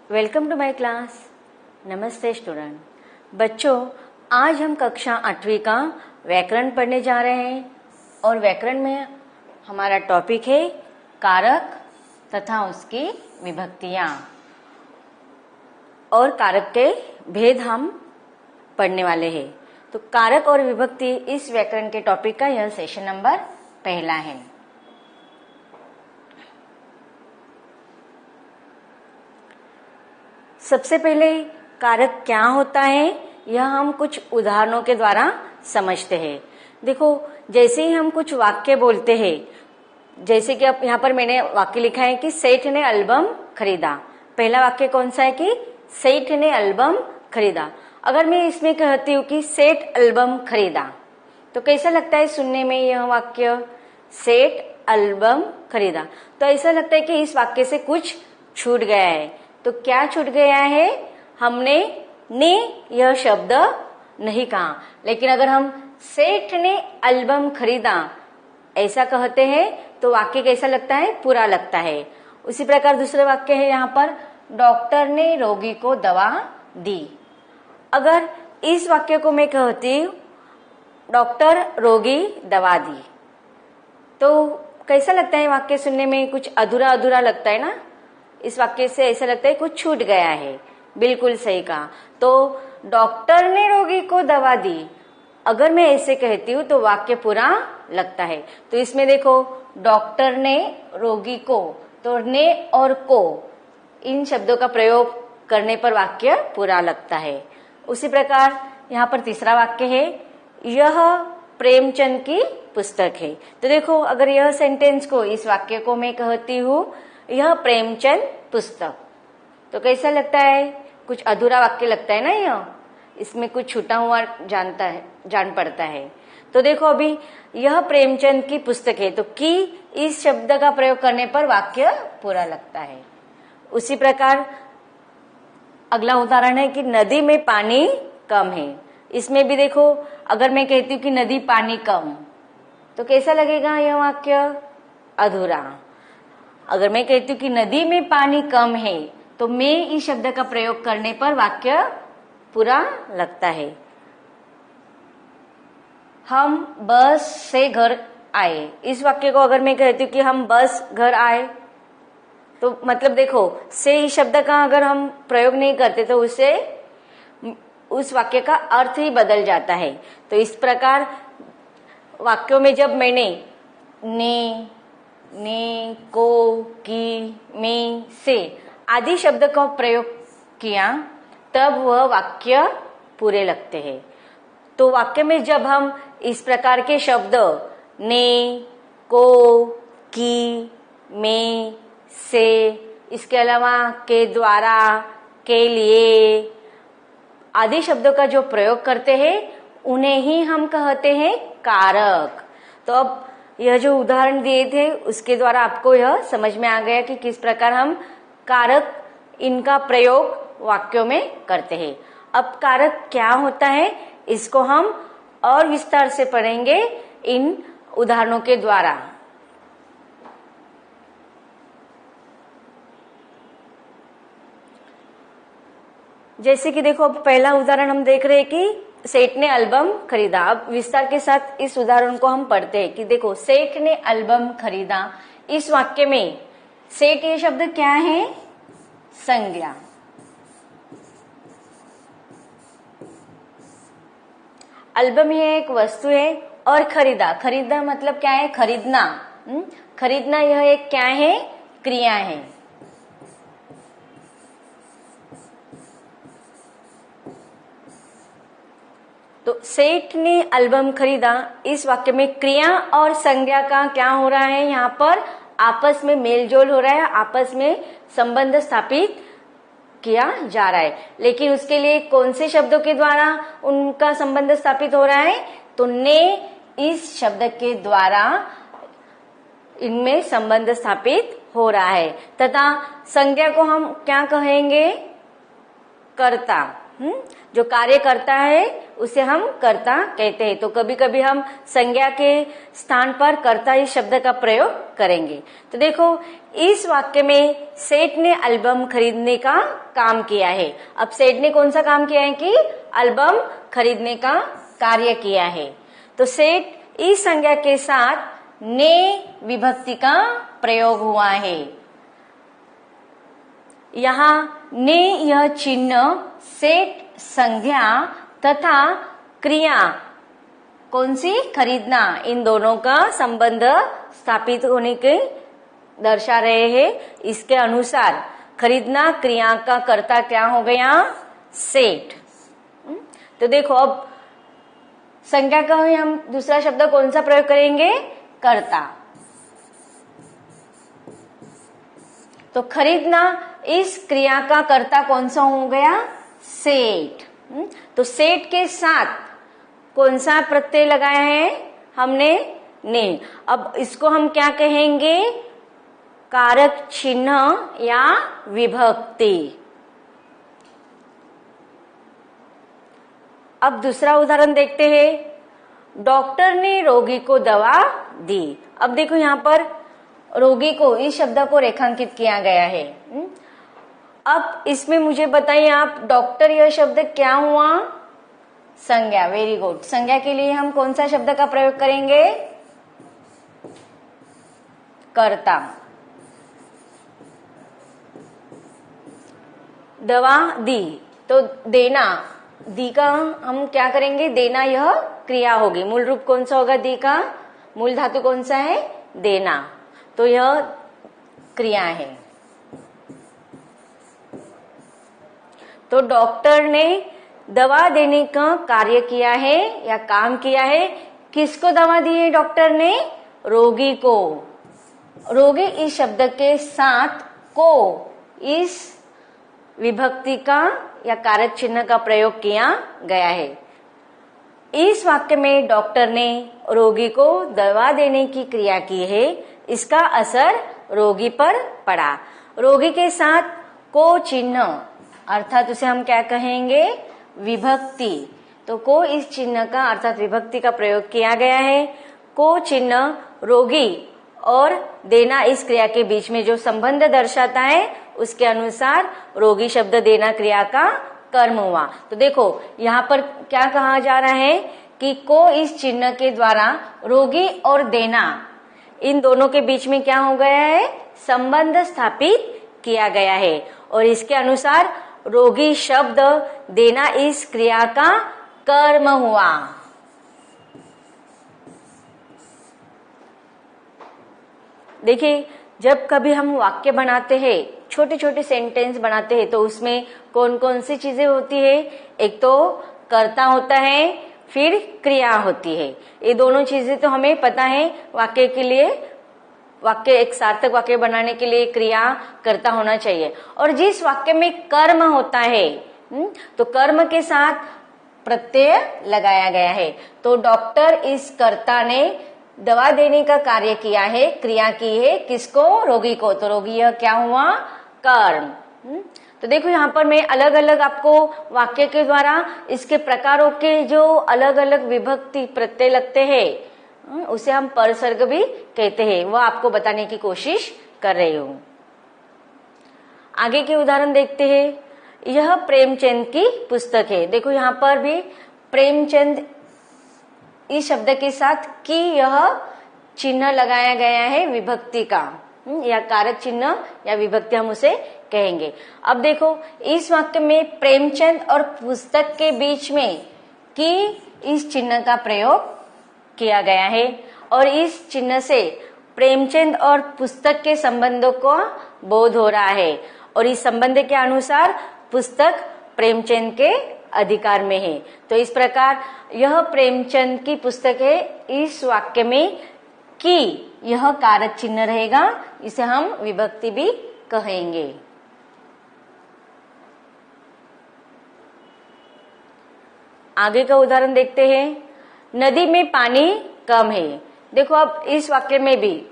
Welcome to my class. नमस्ते student. बच्चों, आज हम कक्षा 8वीं का व्याकरण पढ़ने जा रहे हैं और व्याकरण में हमारा टॉपिक है कारक तथा उसकी विभक्तियां और कारक के भेद हम पढ़ने वाले हैं। तो कारक और विभक्ति इस व्याकरण के टॉपिक का यह सेशन नंबर पहला है। सबसे पहले कारक क्या होता है यह हम कुछ उदाहरणों के द्वारा समझते हैं। देखो, जैसे ही हम कुछ वाक्य बोलते हैं, जैसे कि अब यहाँ पर मैंने वाक्य लिखा है कि सेठ ने एल्बम खरीदा। पहला वाक्य कौन सा है कि सेठ ने एल्बम खरीदा। अगर मैं इसमें कहती हूँ कि सेठ एल्बम खरीदा, तो कैसा लगता है सुनने में यह वाक्य? सेठ एल्बम खरीदा, तो ऐसा लगता है कि इस वाक्य से कुछ छूट गया है। तो क्या छूट गया है? हमने ने यह शब्द नहीं कहा, लेकिन अगर हम सेठ ने एल्बम खरीदा ऐसा कहते हैं तो वाक्य कैसा लगता है? पूरा लगता है। उसी प्रकार दूसरे वाक्य है यहाँ पर, डॉक्टर ने रोगी को दवा दी। अगर इस वाक्य को मैं कहती डॉक्टर रोगी दवा दी, तो कैसा लगता है? वाक्य सुनने में कुछ अधूरा अधूरा लगता है ना। इस वाक्य से ऐसा लगता है कुछ छूट गया है। बिल्कुल सही कहा। तो डॉक्टर ने रोगी को दवा दी, अगर मैं ऐसे कहती हूँ तो वाक्य पूरा लगता है। तो इसमें देखो, डॉक्टर ने रोगी को, तो ने और को इन शब्दों का प्रयोग करने पर वाक्य पूरा लगता है। उसी प्रकार यहाँ पर तीसरा वाक्य है, यह प्रेमचंद की पुस्तक है। तो देखो, अगर यह सेंटेंस को, इस वाक्य को मैं कहती हूँ यह प्रेमचंद पुस्तक, तो कैसा लगता है? कुछ अधूरा वाक्य लगता है ना। यह इसमें कुछ छूटा हुआ जान पड़ता है। तो देखो, अभी यह प्रेमचंद की पुस्तक है, तो की इस शब्द का प्रयोग करने पर वाक्य पूरा लगता है। उसी प्रकार अगला उदाहरण है कि नदी में पानी कम है। इसमें भी देखो, अगर मैं कहती हूँ कि नदी पानी कम, तो कैसा लगेगा यह वाक्य? अधूरा। अगर मैं कहती हूँ कि नदी में पानी कम है, तो मैं इस शब्द का प्रयोग करने पर वाक्य पूरा लगता है। हम बस से घर आए। इस वाक्य को अगर मैं कहती हूँ कि हम बस घर आए, तो मतलब देखो, से इस शब्द का अगर हम प्रयोग नहीं करते तो उससे उस वाक्य का अर्थ ही बदल जाता है। तो इस प्रकार वाक्यों में जब मैंने ने, को, की, में, से आदि शब्द का प्रयोग किया, तब वह वाक्य पूरे लगते हैं। तो वाक्य में जब हम इस प्रकार के शब्द ने, को, की, में, से, इसके अलावा के द्वारा, के लिए आदि शब्दों का जो प्रयोग करते हैं, उन्हें ही हम कहते हैं कारक। तो अब यह जो उदाहरण दिए थे उसके द्वारा आपको यह समझ में आ गया कि किस प्रकार हम कारक इनका प्रयोग वाक्यों में करते हैं। अब कारक क्या होता है इसको हम और विस्तार से पढ़ेंगे इन उदाहरणों के द्वारा। जैसे कि देखो, अब पहला उदाहरण हम देख रहे हैं कि सेठ ने एल्बम खरीदा। अब विस्तार के साथ इस उदाहरण को हम पढ़ते हैं कि देखो, सेठ ने एल्बम खरीदा। इस वाक्य में सेठ ये शब्द क्या है? संज्ञा। एल्बम ये एक वस्तु है और खरीदा मतलब क्या है? खरीदना। खरीदना यह एक क्या है? क्रिया है। तो सेठ ने एल्बम खरीदा, इस वाक्य में क्रिया और संज्ञा का क्या हो रहा है? यहाँ पर आपस में मेलजोल हो रहा है, आपस में संबंध स्थापित किया जा रहा है। लेकिन उसके लिए कौन से शब्दों के द्वारा उनका संबंध स्थापित हो रहा है? तो ने इस शब्द के द्वारा इनमें संबंध स्थापित हो रहा है। तथा संज्ञा को हम क्या कहेंगे? कर्ता। जो कार्य करता है उसे हम कर्ता कहते हैं। तो कभी कभी हम संज्ञा के स्थान पर कर्ता इस शब्द का प्रयोग करेंगे। तो देखो इस वाक्य में सेठ ने एल्बम खरीदने का काम किया है। अब सेठ ने कौन सा काम किया है कि एल्बम खरीदने का कार्य किया है। तो सेठ इस संज्ञा के साथ ने विभक्ति का प्रयोग हुआ है। यहाँ ने यह चिन्ह सेठ संज्ञा तथा क्रिया कौन सी खरीदना, इन दोनों का संबंध स्थापित होने के दर्शा रहे हैं। इसके अनुसार खरीदना क्रिया का कर्ता क्या हो गया, सेठ। तो देखो अब संज्ञा का हम दूसरा शब्द कौन सा प्रयोग करेंगे, कर्ता। तो खरीदना इस क्रिया का कर्ता कौन सा हो गया, सेठ। तो सेठ के साथ कौन सा प्रत्यय लगाया है हमने, ने। अब इसको हम क्या कहेंगे, कारक चिन्ह या विभक्ति। अब दूसरा उदाहरण देखते हैं। डॉक्टर ने रोगी को दवा दी। अब देखो यहाँ पर रोगी को इस शब्द को रेखांकित किया गया है। अब इसमें मुझे बताइए आप, डॉक्टर यह शब्द क्या हुआ, संज्ञा। Very good. संज्ञा के लिए हम कौन सा शब्द का प्रयोग करेंगे, कर्ता। दवा दी, तो देना, दी का हम क्या करेंगे, देना यह क्रिया होगी। मूल रूप कौन सा होगा, दी का मूल धातु कौन सा है, देना। तो यह क्रिया है। तो डॉक्टर ने दवा देने का कार्य किया है या काम किया है। किसको दवा दी है डॉक्टर ने, रोगी को। रोगी इस शब्द के साथ को इस विभक्ति का या कारक चिन्ह का प्रयोग किया गया है। इस वाक्य में डॉक्टर ने रोगी को दवा देने की क्रिया की है। इसका असर रोगी पर पड़ा। रोगी के साथ को चिन्ह अर्थात उसे हम क्या कहेंगे, विभक्ति। तो को इस चिन्ह का अर्थात विभक्ति का प्रयोग किया गया है। को चिन्ह रोगी और देना इस क्रिया के बीच में जो संबंध दर्शाता है उसके अनुसार रोगी शब्द देना क्रिया का कर्म हुआ। तो देखो यहाँ पर क्या कहा जा रहा है कि को इस चिन्ह के द्वारा रोगी और देना इन दोनों के बीच में क्या हो गया है, संबंध स्थापित किया गया है। और इसके अनुसार रोगी शब्द देना इस क्रिया का कर्म हुआ। देखिए जब कभी हम वाक्य बनाते हैं, छोटे छोटे सेंटेंस बनाते हैं, तो उसमें कौन कौन सी चीजें होती है, एक तो कर्ता होता है, फिर क्रिया होती है। ये दोनों चीजें तो हमें पता है। वाक्य के लिए, वाक्य एक सार्थक वाक्य बनाने के लिए क्रिया कर्ता होना चाहिए। और जिस वाक्य में कर्म होता है तो कर्म के साथ प्रत्यय लगाया गया है। तो डॉक्टर इस कर्ता ने दवा देने का कार्य किया है, क्रिया की है, किसको, रोगी को। तो रोगी यह क्या हुआ, कर्म। तो देखो यहाँ पर मैं अलग अलग आपको वाक्य के द्वारा इसके प्रकारों के जो अलग अलग विभक्ति प्रत्यय लगते हैं उसे हम परसर्ग भी कहते हैं, वह आपको बताने की कोशिश कर रही हूँ। आगे के उदाहरण देखते हैं। यह प्रेमचंद की पुस्तक है। देखो यहाँ पर भी प्रेमचंद इस शब्द के साथ की यह चिन्ह लगाया गया है विभक्ति का, या कारक चिन्ह या विभक्ति हम उसे कहेंगे। अब देखो इस वाक्य में प्रेमचंद और पुस्तक के बीच में की इस चिन्ह का प्रयोग किया गया है और इस चिन्ह से प्रेमचंद और पुस्तक के संबंधों को बोध हो रहा है। और इस संबंध के अनुसार पुस्तक प्रेमचंद के अधिकार में है। तो इस प्रकार यह प्रेमचंद की पुस्तक है, इस वाक्य में की यह कारक चिन्ह रहेगा, इसे हम विभक्ति भी कहेंगे। आगे का उदाहरण देखते हैं। नदी में पानी कम है। देखो अब इस वाक्य में भी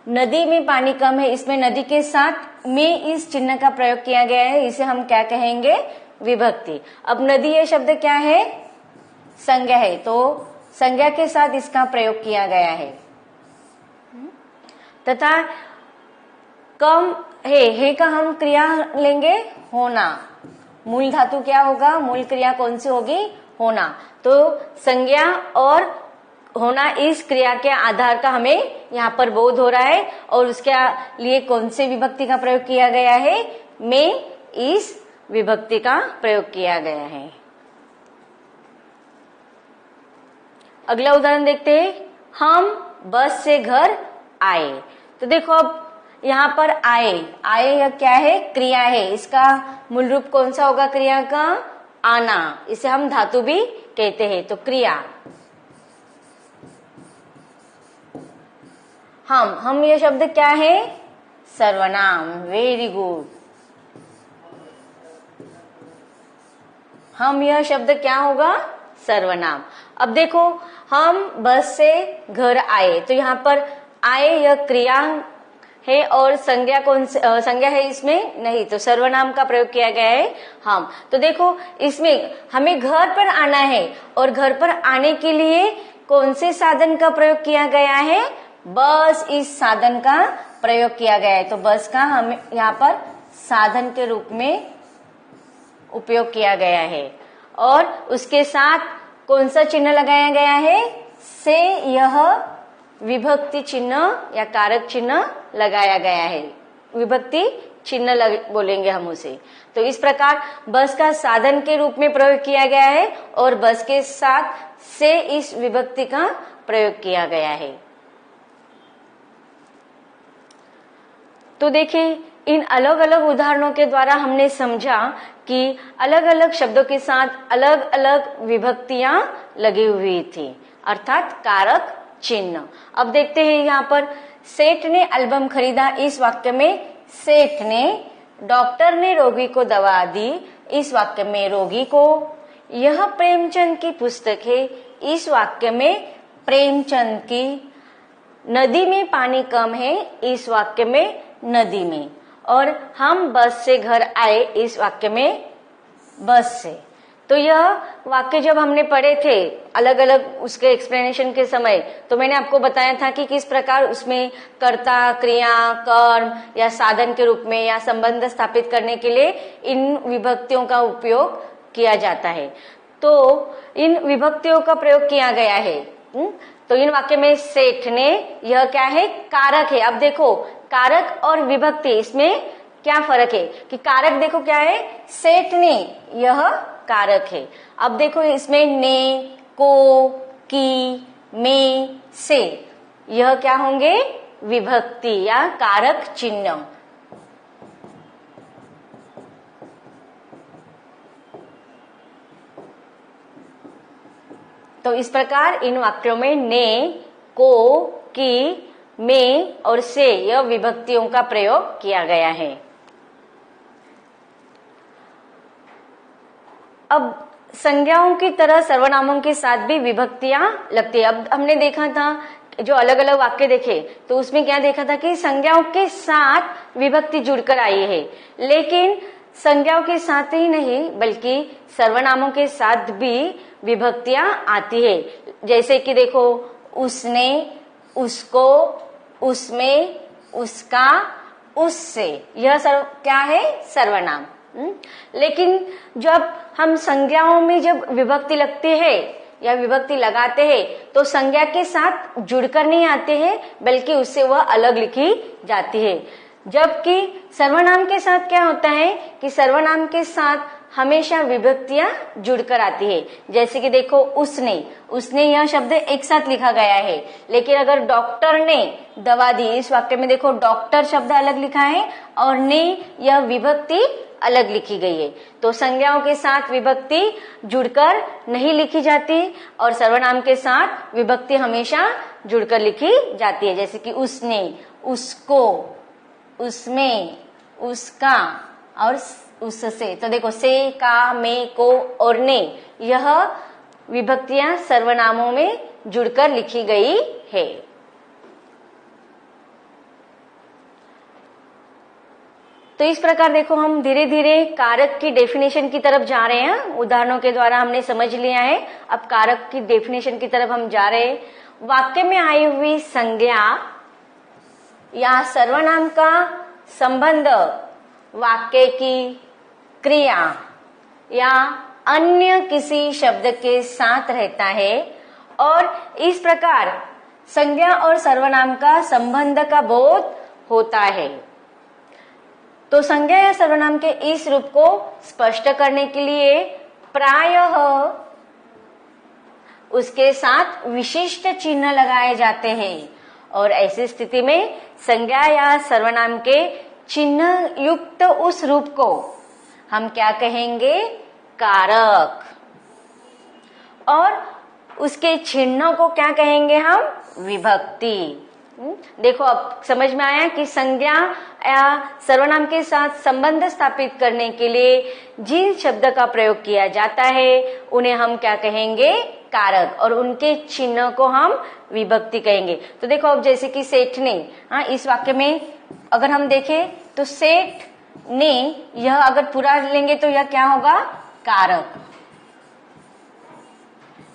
नदी में पानी कम है, इसमें नदी के साथ में इस चिन्ह का प्रयोग किया गया है, इसे हम क्या कहेंगे, विभक्ति। अब नदी ये शब्द क्या है? संज्ञा है, तो संज्ञा के साथ इसका प्रयोग किया गया है। तथा कम है का हम क्रिया लेंगे होना। मूल धातु क्या होगा? मूल क्रिया कौन सी होगी? होना। तो संज्ञा और होना इस क्रिया के आधार का हमें यहाँ पर बोध हो रहा है। और उसके लिए कौन से विभक्ति का प्रयोग किया गया है? में इस विभक्ति का प्रयोग किया गया है। अगला उदाहरण देखते हैं। हम बस से घर आए। तो देखो अब यहाँ पर आए, आए यह क्या है? क्रिया है। इसका मूल रूप कौन सा होगा क्रिया का? आना। इसे हम धातु भी कहते हैं। तो क्रिया हम यह शब्द क्या है? सर्वनाम। Very good. हम यह शब्द क्या होगा? सर्वनाम। अब देखो हम बस से घर आए, तो यहाँ पर आए यह क्रिया है और संज्ञा कौन संज्ञा है इसमें? नहीं, तो सर्वनाम का प्रयोग किया गया है हम। तो देखो इसमें हमें घर पर आना है और घर पर आने के लिए कौन से साधन का प्रयोग किया गया है? बस इस साधन का प्रयोग किया गया है। तो बस का हमें यहाँ पर साधन के रूप में उपयोग किया गया है। और उसके साथ कौन सा चिन्ह लगाया गया है? से यह विभक्ति चिन्ह या कारक चिन्ह लगाया गया है। विभक्ति चिन्ह बोलेंगे हम उसे। तो इस प्रकार बस का साधन के रूप में प्रयोग किया गया है और बस के साथ से इस विभक्ति का प्रयोग किया गया है। तो देखिए इन अलग अलग उदाहरणों के द्वारा हमने समझा कि अलग अलग शब्दों के साथ अलग अलग विभक्तियां लगी हुई थी, अर्थात कारक चिन्ह। अब देखते हैं यहाँ पर सेठ ने एल्बम खरीदा। इस वाक्य में सेठ ने, डॉक्टर ने रोगी को दवा दी। इस वाक्य में रोगी को, यह प्रेमचंद की पुस्तक है। इस वाक्य में प्रेमचंद की, नदी में पानी कम है। इस वाक्य में नदी में। और हम बस से घर आए। इस वाक्य में बस से। तो यह वाक्य जब हमने पढ़े थे अलग अलग उसके एक्सप्लेनेशन के समय, तो मैंने आपको बताया था कि किस प्रकार उसमें कर्ता, क्रिया, कर्म या साधन के रूप में या संबंध स्थापित करने के लिए इन विभक्तियों का उपयोग किया जाता है। तो इन विभक्तियों का प्रयोग किया गया है। तो इन वाक्य में सेठ ने, यह क्या है? कारक है। अब देखो कारक और विभक्ति इसमें क्या फर्क है कि कारक देखो क्या है? सेठ ने, यह कारक है। अब देखो इसमें ने, को, की, में, से, यह क्या होंगे? विभक्ति या कारक चिन्ह। तो इस प्रकार इन वाक्यों में ने, को, की, में और से यह विभक्तियों का प्रयोग किया गया है। अब संज्ञाओं की तरह सर्वनामों के साथ भी विभक्तियां लगती है। अब हमने देखा था जो अलग अलग वाक्य देखे तो उसमें क्या देखा था कि संज्ञाओं के साथ विभक्ति जुड़कर आई है, लेकिन संज्ञाओं के साथ ही नहीं बल्कि सर्वनामों के साथ भी विभक्तियां आती है। जैसे कि देखो उसने, उसको, उसमें, उसका, उससे, यह क्या है? सर्वनाम। लेकिन जब हम संज्ञाओं में जब विभक्ति लगती है या विभक्ति लगाते हैं तो संज्ञा के साथ जुड़कर नहीं आते हैं बल्कि उससे वह अलग लिखी जाती है। जबकि सर्वनाम के साथ क्या होता है कि सर्वनाम के साथ हमेशा विभक्तियां जुड़कर आती है। जैसे कि देखो उसने, उसने यह शब्द एक साथ लिखा गया है, लेकिन अगर डॉक्टर ने दवा दी, इस वाक्य में देखो डॉक्टर शब्द अलग लिखा है और ने यह विभक्ति अलग लिखी गई है। तो संज्ञाओं के साथ विभक्ति जुड़कर नहीं लिखी जाती और सर्वनाम के साथ विभक्ति हमेशा जुड़कर लिखी जाती है। जैसे कि उसने, उसको, उसमें, उसका और उससे। तो देखो से, का, में, को और ने, यह विभक्तियां सर्वनामों में जुड़कर लिखी गई है। तो इस प्रकार देखो हम धीरे धीरे कारक की डेफिनेशन की तरफ जा रहे हैं। उदाहरणों के द्वारा हमने समझ लिया है, अब कारक की डेफिनेशन की तरफ हम जा रहे हैं। वाक्य में आई हुई संज्ञा या सर्वनाम का संबंध वाक्य की क्रिया या अन्य किसी शब्द के साथ रहता है और इस प्रकार संज्ञा और सर्वनाम का संबंध का बोध होता है। तो संज्ञा या सर्वनाम के इस रूप को स्पष्ट करने के लिए प्रायः उसके साथ विशिष्ट चिन्ह लगाए जाते हैं और ऐसी स्थिति में संज्ञा या सर्वनाम के चिन्ह युक्त उस रूप को हम क्या कहेंगे? कारक। और उसके चिन्हों को क्या कहेंगे हम? विभक्ति। देखो अब समझ में आया कि संज्ञा या सर्वनाम के साथ संबंध स्थापित करने के लिए जिन शब्द का प्रयोग किया जाता है उन्हें हम क्या कहेंगे? कारक। और उनके चिन्ह को हम विभक्ति कहेंगे। तो देखो अब जैसे कि सेठ ने, इस वाक्य में अगर हम देखें तो सेठ ने, यह अगर पूरा लेंगे तो यह क्या होगा? कारक।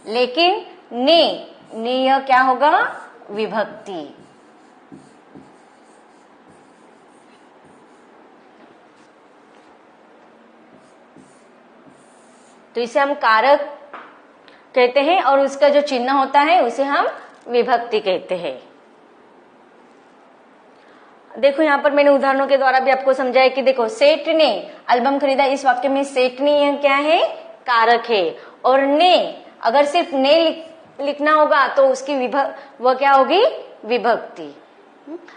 लेकिन ने यह क्या होगा? विभक्ति। तो इसे हम कारक कहते हैं और उसका जो चिन्ह होता है उसे हम विभक्ति कहते हैं। देखो यहाँ पर मैंने उदाहरणों के द्वारा भी आपको समझाया कि देखो सेठ ने एल्बम खरीदा, इस वाक्य में सेठ ने यह क्या है? कारक है। और ने, अगर सिर्फ ने लिखना होगा तो उसकी वह क्या होगी? विभक्ति।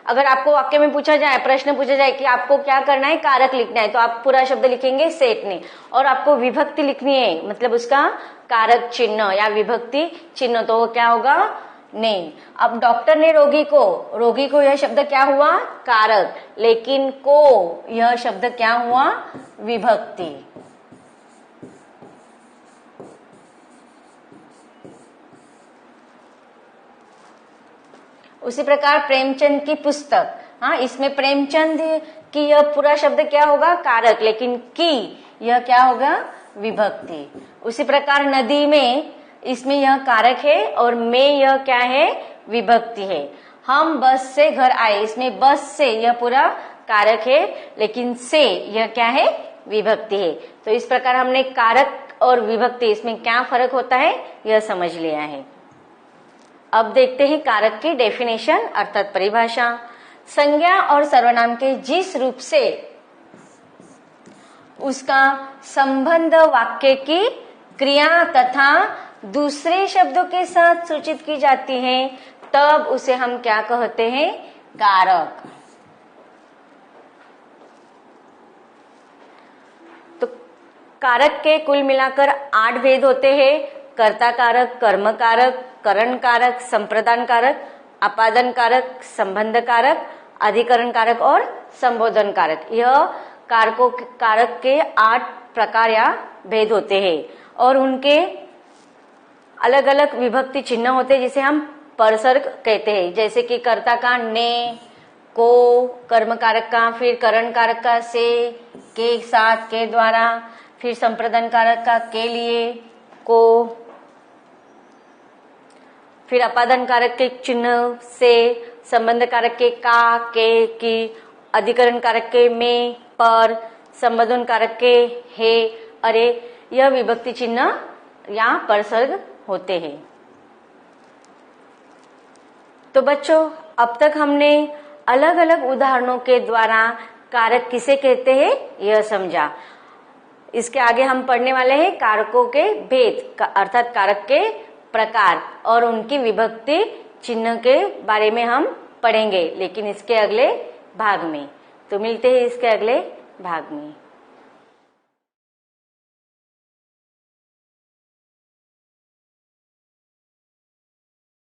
अगर आपको वाक्य में पूछा जाए, प्रश्न पूछा जाए कि आपको क्या करना है? कारक लिखना है, तो आप पूरा शब्द लिखेंगे सेठ ने। और आपको विभक्ति लिखनी है, मतलब उसका कारक चिन्ह या विभक्ति चिन्ह, तो वो क्या होगा? ने। अब डॉक्टर ने रोगी को यह शब्द क्या हुआ? कारक। लेकिन को यह शब्द क्या हुआ? विभक्ति। उसी प्रकार प्रेमचंद की पुस्तक, इसमें प्रेमचंद की यह पूरा शब्द क्या होगा? कारक। लेकिन की यह क्या होगा? विभक्ति। उसी प्रकार नदी में, इसमें यह कारक है और में यह क्या है? विभक्ति है। हम बस से घर आए, इसमें बस से यह पूरा कारक है, लेकिन से यह क्या है? विभक्ति है। तो इस प्रकार हमने कारक और विभक्ति, इसमें क्या फर्क होता है यह समझ लिया है। अब देखते हैं कारक की डेफिनेशन अर्थात परिभाषा। संज्ञा और सर्वनाम के जिस रूप से उसका संबंध वाक्य की क्रिया तथा दूसरे शब्दों के साथ सूचित की जाती है, तब उसे हम क्या कहते हैं? कारक। तो कारक के कुल मिलाकर 8 भेद होते हैं। कर्ता कारक, कर्म कारक, करण कारक, संप्रदान कारक, अपादन कारक, संबंध कारक, अधिकरण कारक और संबोधन कारक। यह कारक के 8 प्रकार या भेद होते हैं और उनके अलग अलग विभक्ति चिन्ह होते हैं, जिसे हम परसर्ग कहते हैं। जैसे कि कर्ता का ने, को, कर्म कारक का, फिर करण कारक का से, के साथ, के द्वारा, फिर संप्रदान कारक का के लिए, को, फिर अपादन कारक के चिन्ह से, संबंध कारक के का, के, की, अधिकरण कारक के में, पर, संबोधन कारक के हे, अरे, यह विभक्ति चिन्ह या परसर्ग होते हैं। तो बच्चों, अब तक हमने अलग अलग उदाहरणों के द्वारा कारक किसे कहते हैं यह समझा। इसके आगे हम पढ़ने वाले हैं कारकों के भेद अर्थात कारक के प्रकार और उनकी विभक्ति चिन्ह के बारे में हम पढ़ेंगे, लेकिन इसके अगले भाग में। तो मिलते हैं इसके अगले भाग में।